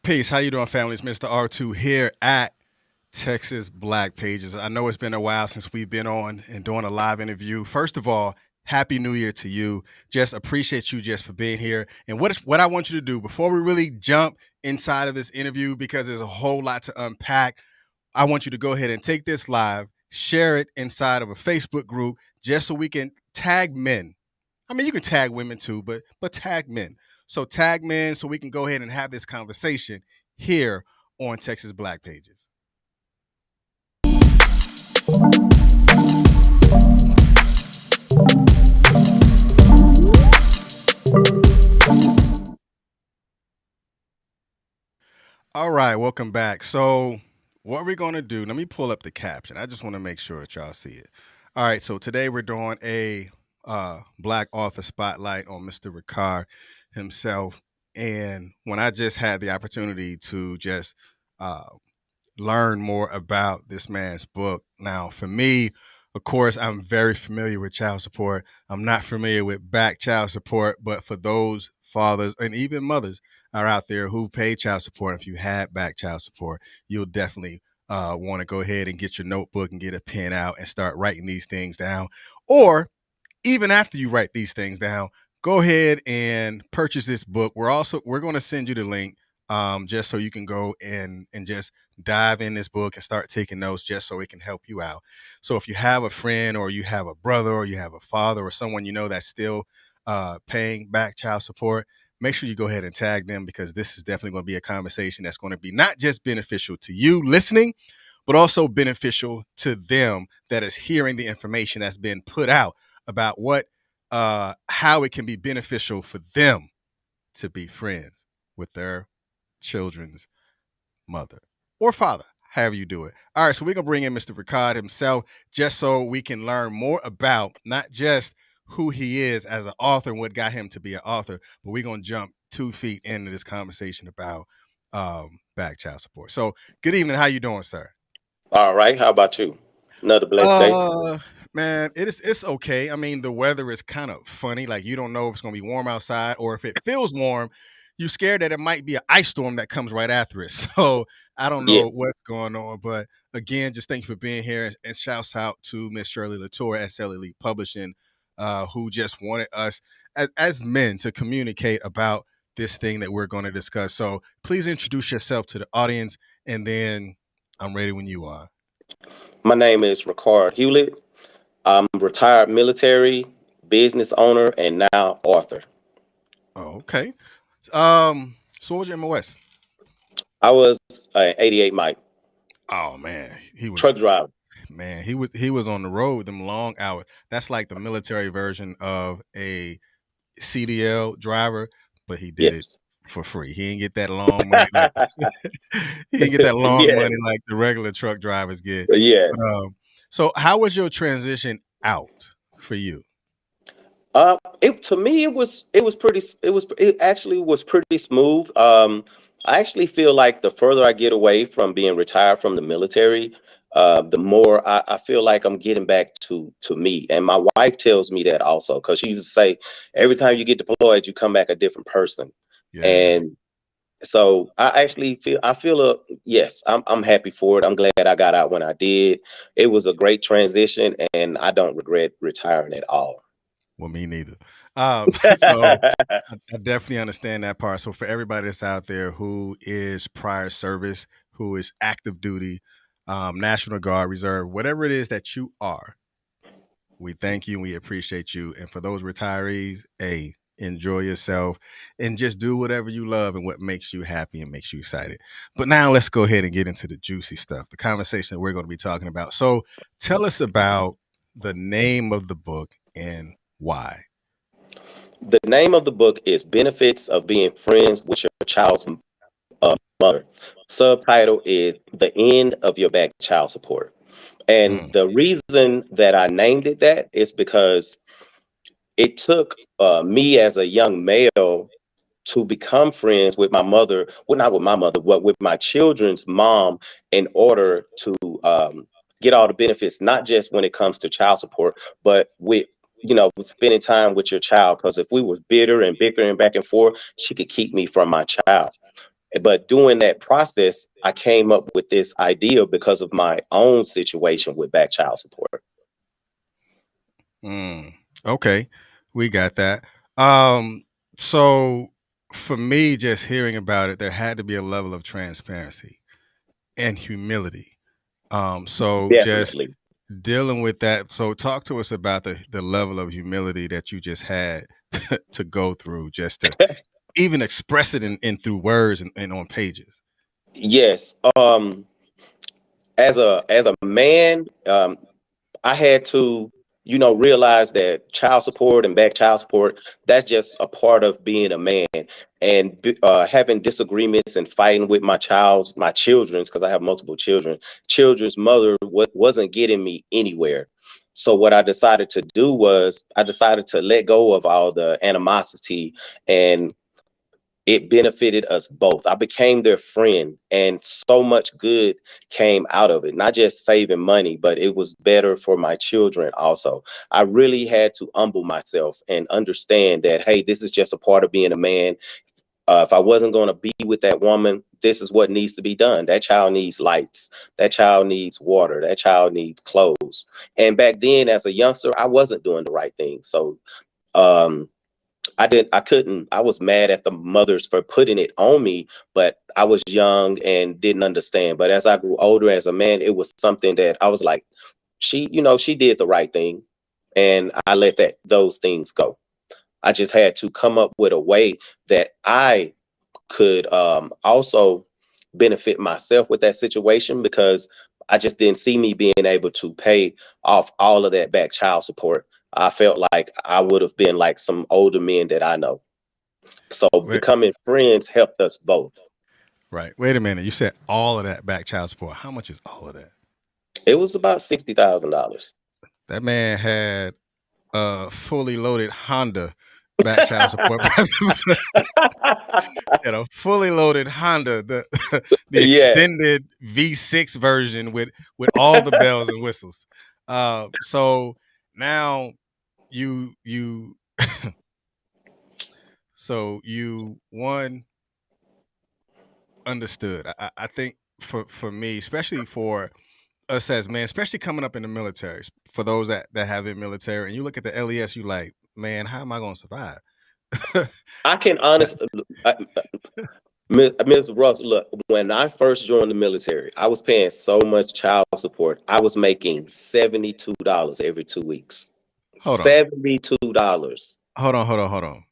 Peace. How you doing, family? It's Mr. R2 here at Texas Black Pages. I know it's been a while since we've been on and doing a live interview. First of all, Happy New Year to you. Just appreciate you just for being here. And what I want you to do before we really jump inside of this interview, because there's a whole lot to unpack, I want you to go ahead and take this live, share it inside of a Facebook group, just so we can tag men. I mean, you can tag women too, but tag men. So tag men so we can go ahead and have this conversation here on Texas Black Pages. All right, welcome back. So what we're going to do, let me pull up the caption. I just want to make sure that y'all see it. All right, so today we're doing a Black author spotlight on Mr. Ri'card himself. And when I just had the opportunity to just uh, learn more about this man's book. Now, for me, of course, I'm very familiar with child support. I'm not familiar with back child support, but for those fathers and even mothers are out there who pay child support, if you had back child support, you'll definitely want to go ahead and get your notebook and get a pen out and start writing these things down. Or even after you write these things down, go ahead and purchase this book. We're going to send you the link just so you can go and just dive in this book and start taking notes, just so it can help you out. So if you have a friend or you have a brother or you have a father or someone you know that's still paying back child support, make sure you go ahead and tag them, because this is definitely going to be a conversation that's going to be not just beneficial to you listening, but also beneficial to them that is hearing the information that's been put out about how it can be beneficial for them to be friends with their children's mother or father, however you do it. All right, so we're going to bring in Mr. Ri'card himself just so we can learn more about not just who he is as an author and what got him to be an author, but we're going to jump 2 feet into this conversation about back child support. So good evening. How you doing, sir? All right. How about you? Another blessed day. Uh, Man, it's okay. I mean, the weather is kind of funny. Like, you don't know if it's gonna be warm outside, or if it feels warm, you're scared that it might be an ice storm that comes right after it. So I don't know Yes. what's going on. But again, just thank you for being here, and shouts out to Miss Shirley Latour at SL Elite Publishing, who just wanted us as men to communicate about this thing that we're going to discuss. So please introduce yourself to the audience, and then I'm ready when you are. My name is Ri'card Hulett. I'm retired military, business owner, and now author. Oh, okay. So what was your MOS? I was an 88 Mike Oh man, he was truck driver. he was on the road with them long hours. That's like the military version of a CDL driver, but he did it Yes. for free. He didn't get that long money like he didn't get that long Yes. money like the regular truck drivers get. But, Yes. so how was your transition out for you? It to me it actually was pretty smooth. I actually feel like the further I get away from being retired from the military, the more I feel like I'm getting back to me. And my wife tells me that also, because she used to say every time you get deployed, you come back a different person. Yeah, yeah. And so I feel yes, I'm happy for it. I'm glad I got out when I did. It was a great transition, and I don't regret retiring at all. Well, me neither. So I definitely understand that part. So for everybody that's out there who is prior service, who is active duty, National Guard, Reserve, whatever it is that you are, we thank you and we appreciate you. And for those retirees, hey, enjoy yourself and just do whatever you love and what makes you happy and makes you excited. But now let's go ahead and get into the juicy stuff, the conversation that we're going to be talking about. So tell us about the name of the book and why. The name of the book is Benefits of Being Friends with Your Child's Mother. Subtitle is The End of Your Back Child Support. And Mm, the reason that I named it that is because it took me as a young male to become friends with my mother, well, not with my mother, but with my children's mom, in order to get all the benefits, not just when it comes to child support, but with spending time with your child. Because if we was bitter and bickering back and forth, she could keep me from my child. But during that process, I came up with this idea because of my own situation with back child support. Mm, okay, we got that. Um, so for me, just hearing about it, there had to be a level of transparency and humility. So just Definitely. dealing with that. So talk to us about the level of humility that you just had to go through, just to even express it in through words and on pages. Yes. As a man, I had to, realize that child support and back child support, that's just a part of being a man. And having disagreements and fighting with my children's, because I have multiple children's mother wasn't getting me anywhere. So what I decided to do was I decided to let go of all the animosity, and it benefited us both. I became their friend, and so much good came out of it. Not just saving money, but it was better for my children also. I really had to humble myself and understand that, hey, this is just a part of being a man. If I wasn't going to be with that woman, this is what needs to be done. That child needs lights. That child needs water. That child needs clothes. And back then, as a youngster, I wasn't doing the right thing. So, um, I couldn't, I was mad at the mothers for putting it on me, but I was young and didn't understand. But as I grew older as a man, it was something that I was like, she did the right thing. And I let those things go. I just had to come up with a way that I could also benefit myself with that situation, because I just didn't see me being able to pay off all of that back child support. I felt like I would have been like some older men that I know. So Wait, becoming friends helped us both. right. Wait a minute. You said all of that back child support. How much is all of that? It was about $60,000. That man had a fully loaded Honda back child support. Had a fully loaded Honda, the the Yeah. extended V6 version with all the bells and whistles. So now you so you one understood. I think for me, especially for us as men, especially coming up in the military, for those that have been military, and you look at the LES, you like, man, how am I going to survive? I can honestly, Ms. Russ, look, when I first joined the military, I was paying so much child support. I was making $72 every 2 weeks. Hold on, $72. hold on.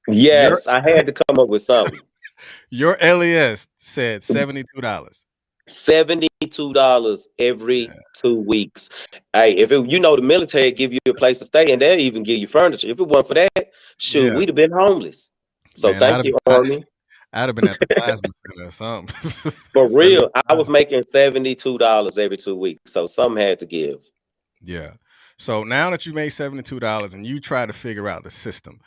Your Yes, I had to come up with something. your LES said $72. $72 every 2 weeks. Hey, the military give you a place to stay, and they'll even give you furniture. If it weren't for that, shoot, Yeah, we'd have been homeless. So man, thank you, Army. I'd have been at the plasma center or something. For real, I was 72. making $72 every 2 weeks, so some had to give. Yeah. So now that you made $72 and you try to figure out the system,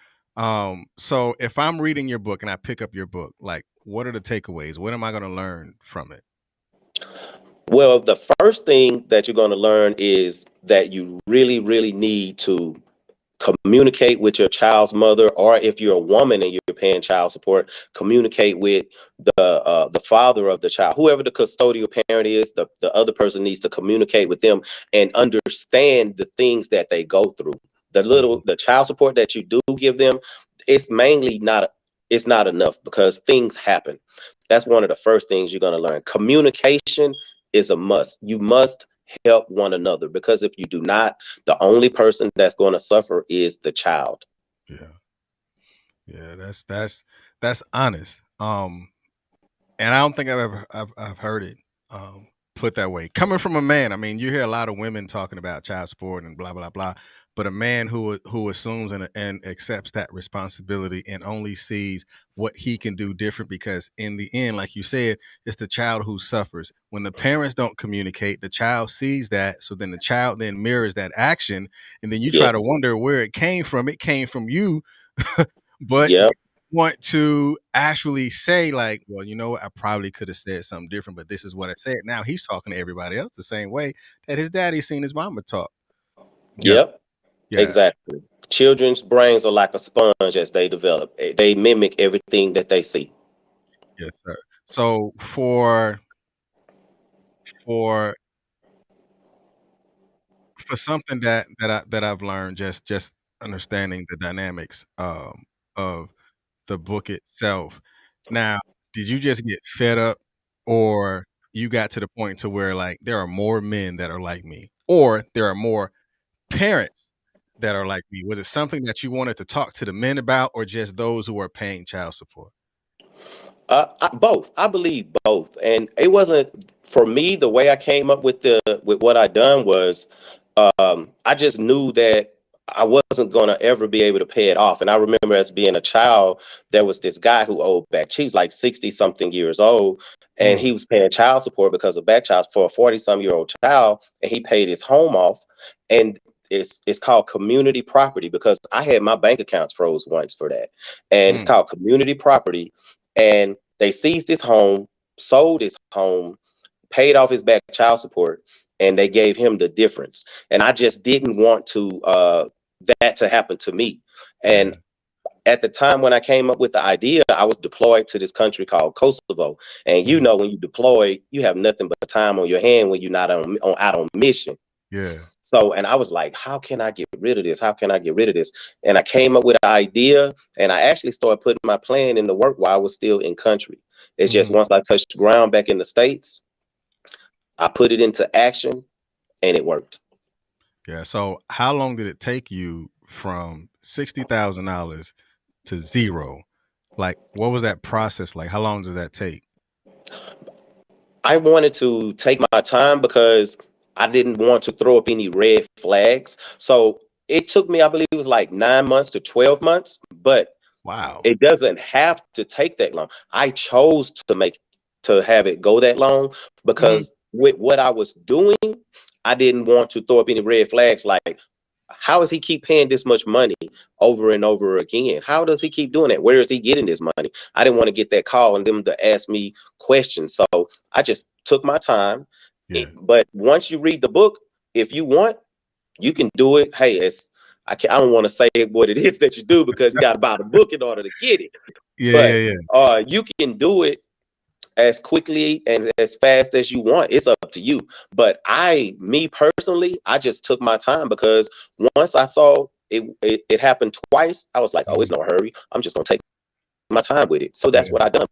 so if I'm reading your book and I pick up your book, like, what are the takeaways? What am I going to learn from it? Well, the first thing that you're going to learn is that you really, really need to communicate with your child's mother, or if you're a woman and you're paying child support, communicate with the father of the child, whoever the custodial parent is. The other person needs to communicate with them and understand the things that they go through. Mhm. The child support that you do give them, it's mainly not it's not enough, because things happen. That's one of the first things you're going to learn. Communication is a must. You must help one another, because if you do not, the only person that's going to suffer is the child. Yeah. Yeah, that's honest. And I don't think I've heard it put that way. Coming from a man, I mean, you hear a lot of women talking about child support and blah blah blah, but a man who assumes and accepts that responsibility and only sees what he can do different, because in the end, like you said, it's the child who suffers. When the parents don't communicate, the child sees that, so then the child then mirrors that action, and then you Yeah, try to wonder where it came from. It came from you, but yeah, want to actually say, like, well, you know what, I probably could have said something different, but this is what I said. Now he's talking to everybody else the same way that his daddy seen his mama talk. Yeah, yep, yeah, exactly. Children's brains are like a sponge as they develop. They mimic everything that they see. yes, sir. So for for something that I've learned, just understanding the dynamics of the book itself. Now, did you just get fed up, or you got to the point to where like there are more men that are like me, or there are more parents that are like me? Was it something that you wanted to talk to the men about, or just those who are paying child support? Both. I believe both, and it wasn't for me. The way I came up with the with what I done was, I just knew that I wasn't gonna ever be able to pay it off. And I remember as being a child, there was this guy who owed back. He's like 60 something years old, and Mm, he was paying child support because of back child for a 40-some-year-old child, and he paid his home off, and it's called community property because I had my bank accounts froze once for that, and it's mm, called community property, and they seized his home, sold his home, paid off his back child support, and they gave him the difference. And I just didn't want to that to happen to me. yeah. And at the time when I came up with the idea, I was deployed to this country called Kosovo. And you Mhm, know, when you deploy, you have nothing but time on your hand when you're not on out on mission. yeah. So, and I was like, how can I get rid of this? How can I get rid of this? And I came up with an idea, and I actually started putting my plan into work while I was still in country. It's just Mhm, once I touched the ground back in the States, I put it into action and it worked. yeah. So, how long did it take you from $60,000 to zero? Like, what was that process like? How long does that take? I wanted to take my time because I didn't want to throw up any red flags. So it took me, I believe it was like 9 months to 12 months, but Wow. it doesn't have to take that long. I chose to have it go that long Mhm, because with what I was doing, I didn't want to throw up any red flags like, how does he keep paying this much money over and over again? How does he keep doing that? Where is he getting this money? I didn't want to get that call and them to ask me questions. So I just took my time. yeah. But once you read the book, if you want, you can do it. Hey, I don't want to say what it is that you do because you got to buy the book in order to get it. Yeah, But yeah, yeah. you can do it as quickly and as fast as you want. It's up to you. But me personally, I just took my time because once I saw it happened twice, I was like, oh, it's Mhm, no hurry. I'm just gonna take my time with it. So that's yeah. what I done.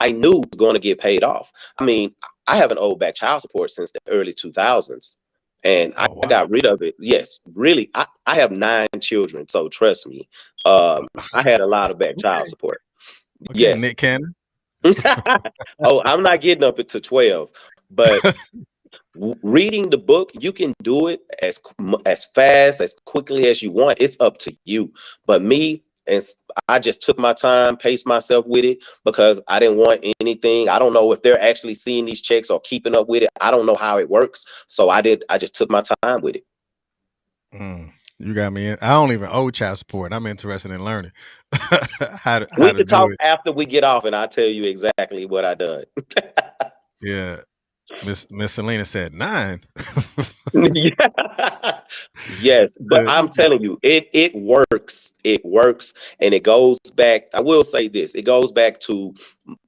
I knew it was going to get paid off. I mean, I haven't owed back child support since the early 2000s. And I Oh, wow. got rid of it. Yes, really. I have 9 children. So trust me, I had a lot of back child Okay. support. Okay, Yes. Nick Cannon. Oh, I'm not getting up to 12, but reading the book, you can do it as fast, as quickly as you want. It's up to you. But me, I just took my time, paced myself with it because I didn't want anything. I don't know if they're actually seeing these checks or keeping up with it. I don't know how it works. So I just took my time with it. You got me in. I don't even owe child support. I'm interested in learning how We to could do talk it. after we get off and I'll tell you exactly what I done. Yeah. Miss Selena said 9. Yeah. Yes, but Yeah, I'm she said, telling you, it works. It works, and it goes back. I will say this: it goes back to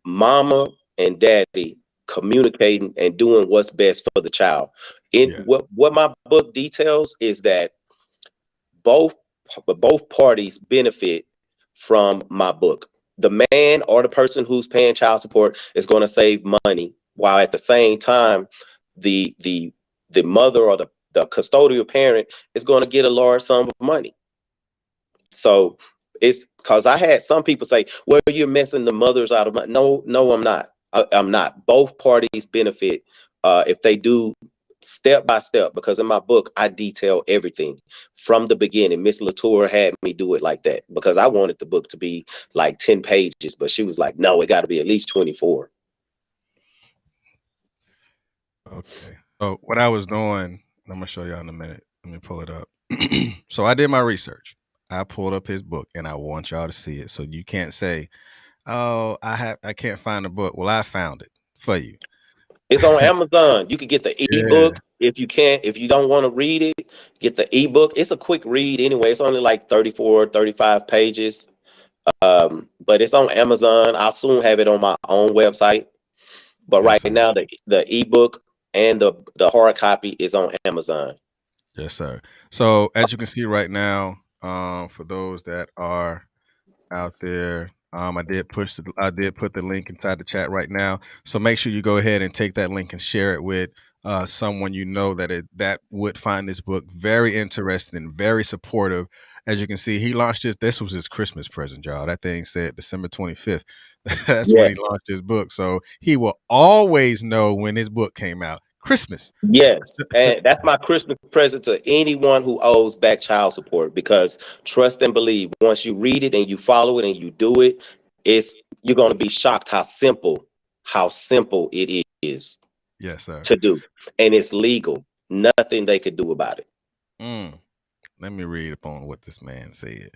mama and daddy communicating and doing what's best for the child. In yeah, what my book details is that both both parties benefit from my book. The man or the person who's paying child support is going to save money, while at the same time, the mother or the custodial parent is going to get a large sum of money. So it's because I had some people say, "Well, you're messing the mothers out of money." No, no, I'm not. I'm not. Both parties benefit if they do step by step. Because in my book, I detail everything from the beginning. Miss Latour had me do it like that because I wanted the book to be like 10 pages, but she was like, "No, it got to be at least 24." okay. So what I was doing, I'm gonna show y'all in a minute. Let me pull it up. So I did my research. I pulled up his book, and I want y'all to see it. So you can't say, "Oh, I can't find the book." Well, I found it for you. It's on Amazon. You can get the Yeah. ebook if you don't want to read it, get the ebook. It's a quick read anyway. It's only like 34, 35 pages. but it's on Amazon. I'll soon have it on my own website. But Yes, right sir. now, the ebook and the hard copy is on Amazon. Yes, sir. So as you can see right now, for those that are out there. I did put the link inside the chat right now. So make sure you go ahead and take that link and share it with someone you know that would find this book very interesting and very supportive. As you can see, he launched this was his Christmas present, y'all. That thing said December 25th. That's when Yeah. he launched his book. So he will always know when his book came out. Christmas. Yes, and that's my Christmas present to anyone who owes back child support, because trust and believe, once you read it and you follow it and you do it, it's you're going to be shocked how simple it is Yes, sir. to do, and it's legal. Nothing they could do about Mm. Let me read upon what this man said.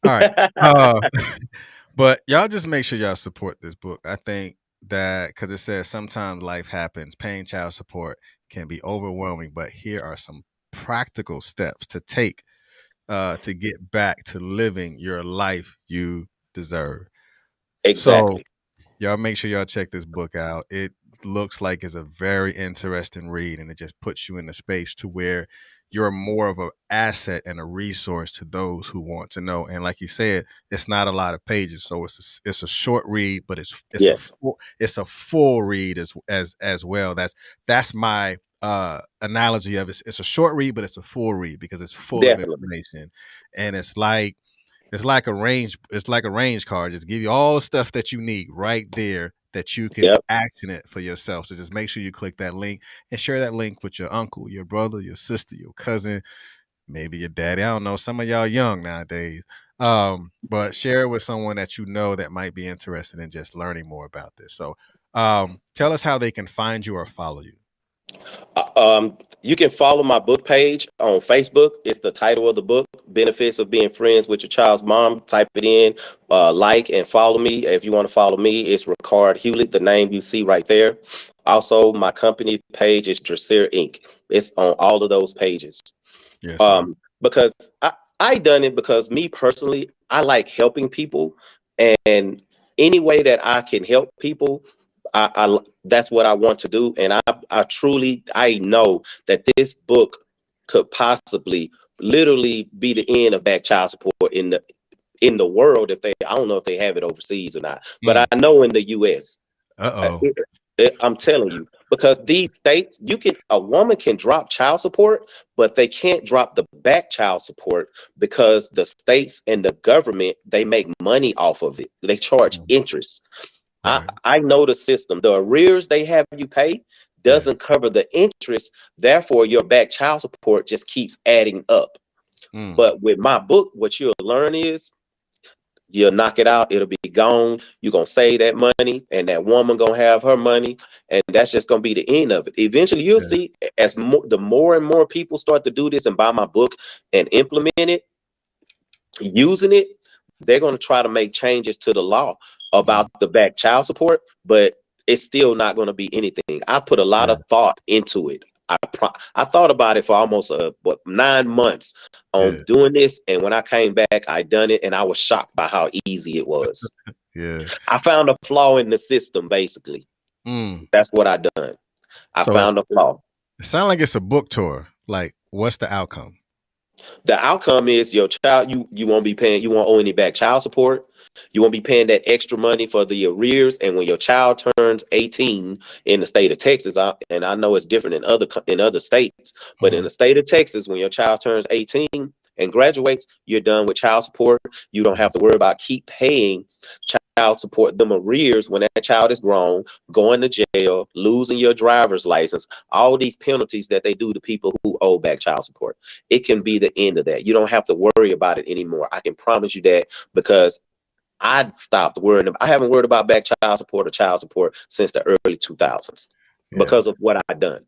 All right. it. Uh, but y'all just make sure y'all support this book. I think that because it says sometimes life happens, paying child support can be overwhelming, but here are some practical steps to take to get back to living your life you deserve. So Exactly. y'all make sure y'all check this book out. It looks like it's a very interesting read, and it just puts you in a space to where you're more of an asset and a resource to those who want to know. And like you said, it's not a lot of pages, so it's a short read, but Yes, it's a full read as well. That's my analogy of it. It's a short read, but it's a full read because it's full of definitely. information, and it's like a range card. Just give you all the stuff that you need right there that you can Yep, action it for yourself. So just make sure you click that link and share that link with your uncle, your brother, your sister, your cousin, maybe your daddy. I don't know. Some of y'all young nowadays. But share it with someone that you know that might be interested in just learning more about this. So tell us how they can find you or follow you. You can follow my book page on Facebook. It's the title of the book, Benefits of Being Friends with Your Child's Mom. Type it in, like and follow me. If you want to follow me, it's Ri'card Hulett, the name you see right there. Also, my company page is Dressir Inc. It's on all of those pages. Yes, sir. Because I done it because me personally, I like helping people, and any way that I can help people, I that's what I want to do. And I truly I know that this book could possibly literally be the end of back child support in the world. If they, I don't know if they have it overseas or not, but Mm. I know in the US. Uh, Uh-oh. it- I'm telling you, because these states, a woman can drop child support, but they can't drop the back child support because the states and the government, they make money off of it. They charge Mm. interest. Right. I know the system. The arrears they have you pay Yeah. doesn't cover the interest. Therefore, your back child support just keeps adding up. Mm. But with my book, what you'll learn is you'll knock it out, it'll be gone. You're gonna save that money, and that woman gonna have her money, and that's just gonna be the end of it. Eventually, you'll Yeah. see, the more and more people start to do this and buy my book and implement it, using it, they're gonna try to make changes to the law about Mm. the back child support, but it's still not gonna be anything. I put a lot Yeah. of thought into it. I thought about it for almost 9 months on Yeah. doing this, and when I came back, I done it, and I was shocked by how easy it was. Yeah. I found a flaw in the system, basically. Mm. That's what I done. I So found a flaw. it sounds like it's a book tour. Like, what's the outcome? The outcome is your child, you won't be paying, you won't owe any back child support. You won't be paying that extra money for the arrears. And when your child turns 18 in the state of Texas, and I know it's different in other states, but in Mhm. the state of Texas, when your child turns 18 and graduates, you're done with child support. You don't Mhm. have to worry about keep paying child support, them arrears when that child is grown, going to jail, losing your driver's license, all these penalties that they do to people who owe back child support. It can be the end of that. You don't have to worry about it anymore. I can promise you that, because I stopped worrying. I haven't worried about back child support or child support since the early 2000s Yeah. because of what I done.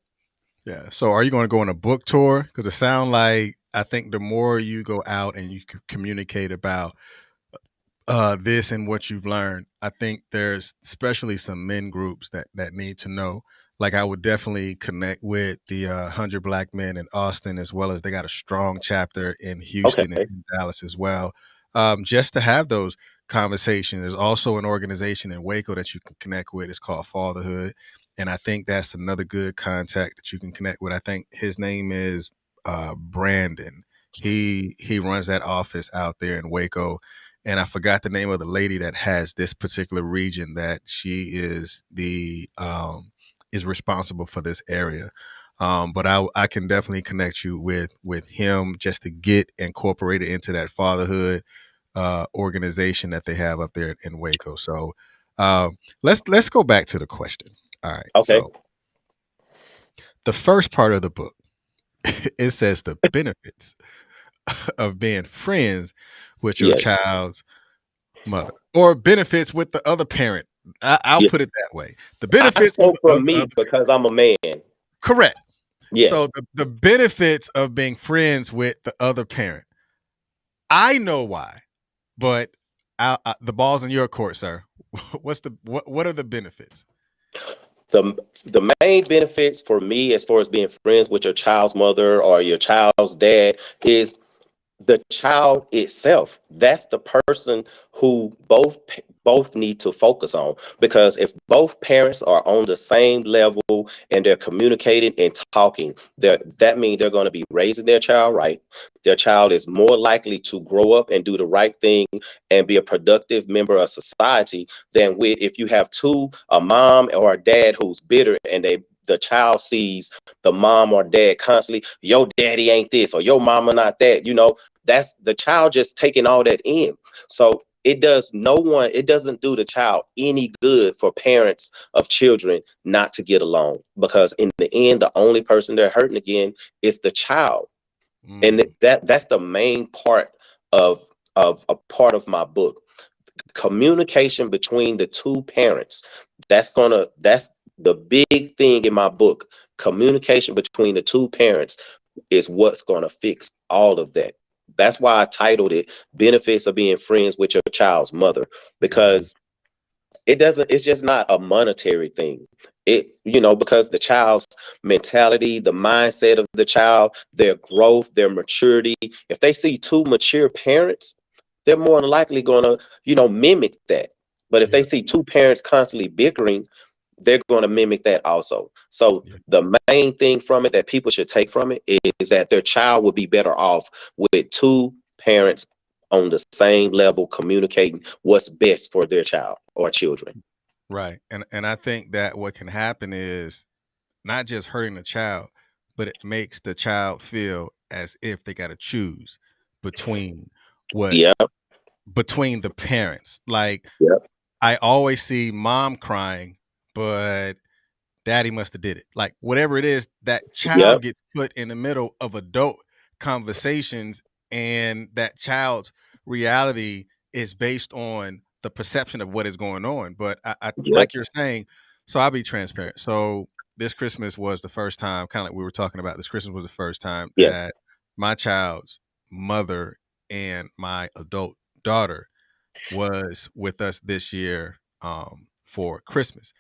Yeah. So are you going to go on a book tour? Because it sounds like I think the more you go out and you communicate about this and what you've learned, I think there's especially some men groups that need to know. Like I would definitely connect with the 100 Black Men in Austin, as well as they got a strong chapter in Okay. Houston and in Dallas as well. just to have those conversations. There's also an organization in Waco that you can connect with. It's called Fatherhood, and I think that's another good contact that you can connect with. I think his name is Brandon. He runs that office out there in Waco, and I forgot the name of the lady that has this particular region that she is the is responsible for this area. But I can definitely connect you with him just to get incorporated into that fatherhood organization that they have up there in Waco. So let's go back to the question. All right. Okay. So the first part of the book, it says the benefits of being friends with your Yes. child's mother, or benefits with the other parent. I'll Yes. put it that way. The I benefits spoke of from the me other parent. because I'm a man. Correct. So Yes. the benefits of being friends with the other parent. I know why, but the ball's in your court, sir. What are the benefits? The main benefits for me, as far as being friends with your child's mother or your child's dad, is the child itself. That's the person who both need to focus on, because if both parents are on the same level and they're communicating and talking, that means they're going to be raising their child right. Their child is more likely to grow up and do the right thing and be a productive member of society than with if you have a mom or a dad who's bitter, and the child sees the mom or dad constantly, your daddy ain't this or your mama not that, that's the child just taking all that in. So it doesn't do the child any good for parents of children not to get along, because in the end, the only person they're hurting again is the child. And Mm, that's the main part of a part of my book. Communication between the two parents. That's the big thing in my book. Communication between the two parents is what's going to fix all of that. That's why I titled it Benefits of Being Friends with Your Child's Mother, mhm. because it's just not a monetary thing. Because the child's mentality, the mindset of the child, their growth, their maturity, if they see two mature parents, they're more than likely going to, mimic that. But if they Yeah, see two parents constantly bickering, they're going to mimic that also. So yeah, the main thing from it that people should take from it is that their child would be better off with two parents on the same level communicating what's best for their child or children. right. And I think that what can happen is not just hurting the child, but it makes the child feel as if they got to choose between what Yep, between the parents. Like yep, I always see mom crying, but daddy must have did it. Like whatever it is, that child yep, gets put in the middle of adult conversations, and that child's reality is based on the perception of what is going on. But I yep, like you're saying, so I'll be transparent. So this Christmas was the first time, kind of like we were talking about, this Christmas was the first time yes, that my child's mother and my adult daughter was with us this year for Christmas.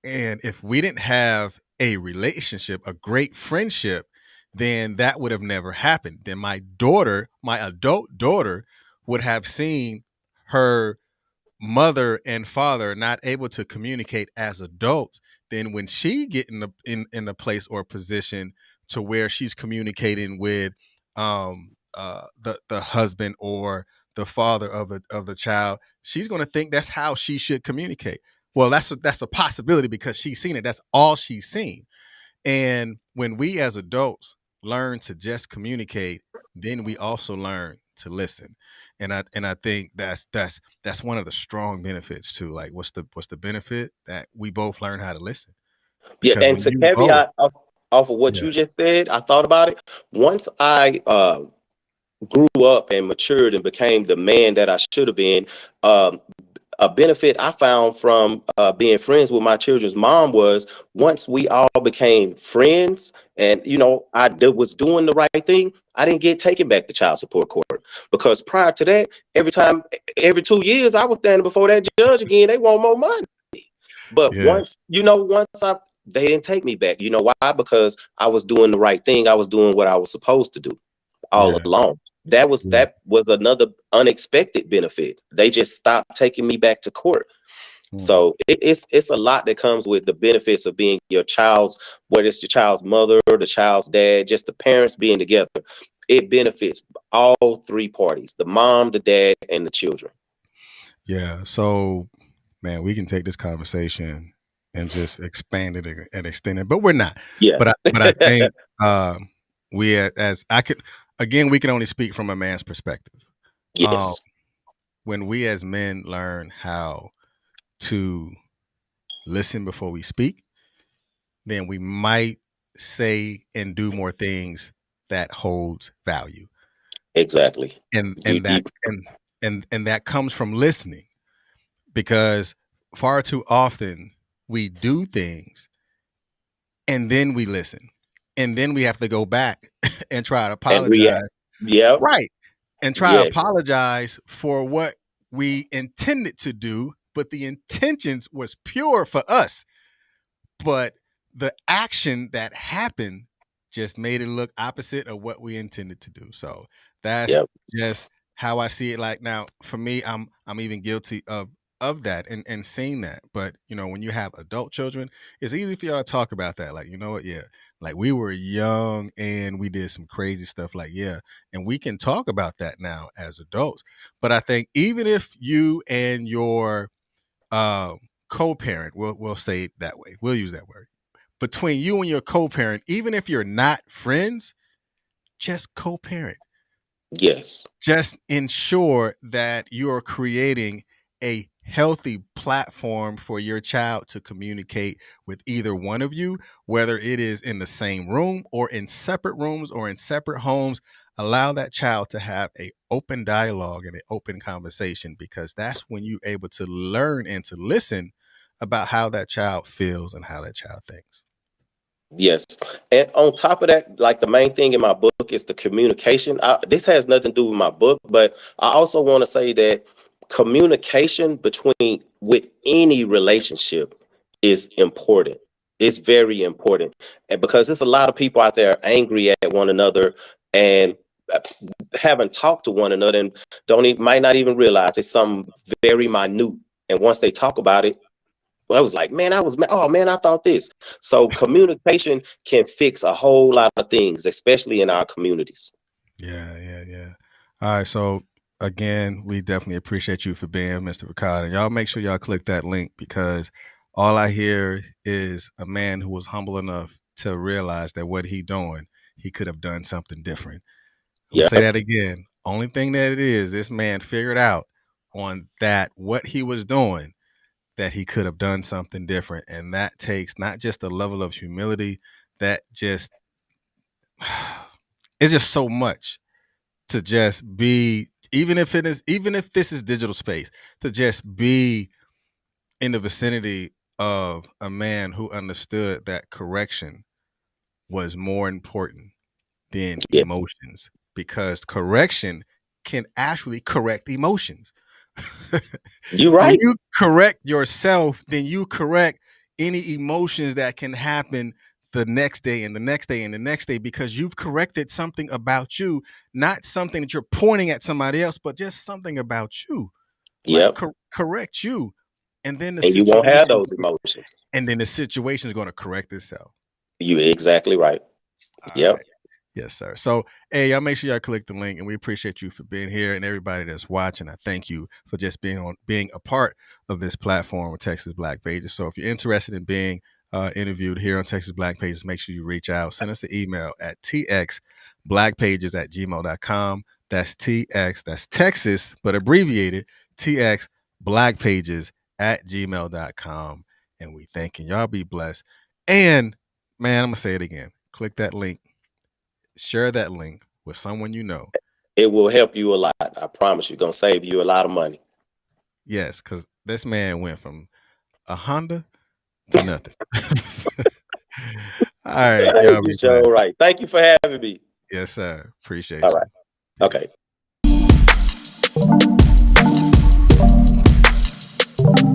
And if we didn't have a relationship, a great friendship, then that would have never happened. Then my daughter, my adult daughter, would have seen her mother and father not able to communicate as adults. Then when she get in a place or position to where she's communicating with the husband or the father of the child, she's going to think that's how she should communicate. Well, that's a possibility because she's seen it. That's all she's seen. And when we as adults learn to just communicate, then we also learn to listen. And I think that's one of the strong benefits too. Like what's the benefit? That we both learn how to listen. yeah. Because And when to you both caveat off of what Yeah. you just said, I thought about it. Once I grew up and matured and became the man that I should have been, um, a benefit I found from being friends with my children's mom was, once we all became friends and was doing the right thing, I didn't get taken back to child support court, because prior to that, every 2 years I was standing before that judge again. They want more money. But Yeah. once they didn't take me back. You know why? Because I was doing the right thing. I was doing what I was supposed to do all Yeah. along. Yeah. that was another unexpected benefit. They just stopped taking me back to court. Mm. So it's a lot that comes with the benefits of being your child's, whether it's your child's mother or the child's dad, just the parents being together. It benefits all three parties: the mom, the dad, and the children. Yeah. So, man, we can take this conversation and just expand it and extend it, but we're not. Yeah. But I think we as I could again, we can only speak from a man's perspective. Um, Yes, when we as men learn how to listen before we speak, then we might say and do more things that holds value. exactly. And You, and you, that and that comes from listening, because far too often we do things and then we listen. And then we have to go back and try to and react. apologize. Yep. Right. And try to Yes. apologize for what we intended to do, but the intentions was pure for us. But the action that happened just made it look opposite of what we intended to do. So that's Yep. just how I see it. Like now, for me, I'm even guilty of that and seeing that. But when you have adult children, it's easy for y'all to talk about that. Like, you know what? Yeah, like we were young and we did some crazy stuff. Like, yeah, and we can talk about that now as adults. But I think even if you and your um, co-parent, we'll say it that way. We'll use that word. Between you and your co-parent, even if you're not friends, just co-parent. Yes. Just ensure that you're creating a healthy platform for your child to communicate with either one of you, whether it is in the same room or in separate rooms or in separate homes. Allow that child to have a open dialogue and an open conversation, because that's when you're able to learn and to listen about how that child feels and how that child thinks. Yes. And on top of that, like the main thing in my book is the communication. This has nothing to do with my book, but I also want to say that communication between with any relationship is important. It's very important. And because there's a lot of people out there angry at one another and haven't talked to one another and don't even, might not even realize it's something very minute. And once they talk about it, well, I was like, man, oh man, I thought this. So communication can fix a whole lot of things, especially in our communities. Yeah, yeah, yeah. All right, so again, we definitely appreciate you for being Mr. Ri'card. And y'all make sure y'all click that link, because all I hear is a man who was humble enough to realize that what he doing, he could have done something different. I'm gonna say Yep. that again. Only thing that it is, this man figured out on that what he was doing, that he could have done something different. And that takes not just a level of humility, that just it's just so much to just be, even if this is digital space, to just be in the vicinity of a man who understood that correction was more important than Yeah. emotions, because correction can actually correct emotions. You're When right. you correct yourself, then you correct any emotions that can happen the next day and the next day and the next day, because you've corrected something about you, not something that you're pointing at somebody else, but just something about you. Like Yep. correct you, and then And you won't have those emotions. the situation is going to correct itself. You're exactly right. All Yep. right. Yes, sir. So, hey, y'all make sure y'all click the link, and we appreciate you for being here, and everybody that's watching. I thank you for just being a part of this platform with Texas Black Pages. So, if you're interested in being interviewed here on Texas Black Pages, make sure you reach out. Send us an email at txblackpages@gmail.com. That's TX, that's Texas, but abbreviated, txblackpages@gmail.com. And we thanking y'all. Be blessed. And man, I'm gonna say it again. Click that link, share that link with someone you know. It will help you a lot. I promise you're gonna save you a lot of money. Yes, because this man went from a Honda to nothing. All right, Hey, y'all you be sure blessed. right. Thank you for having me. Yes, sir. All Appreciate you. right. Okay. Peace.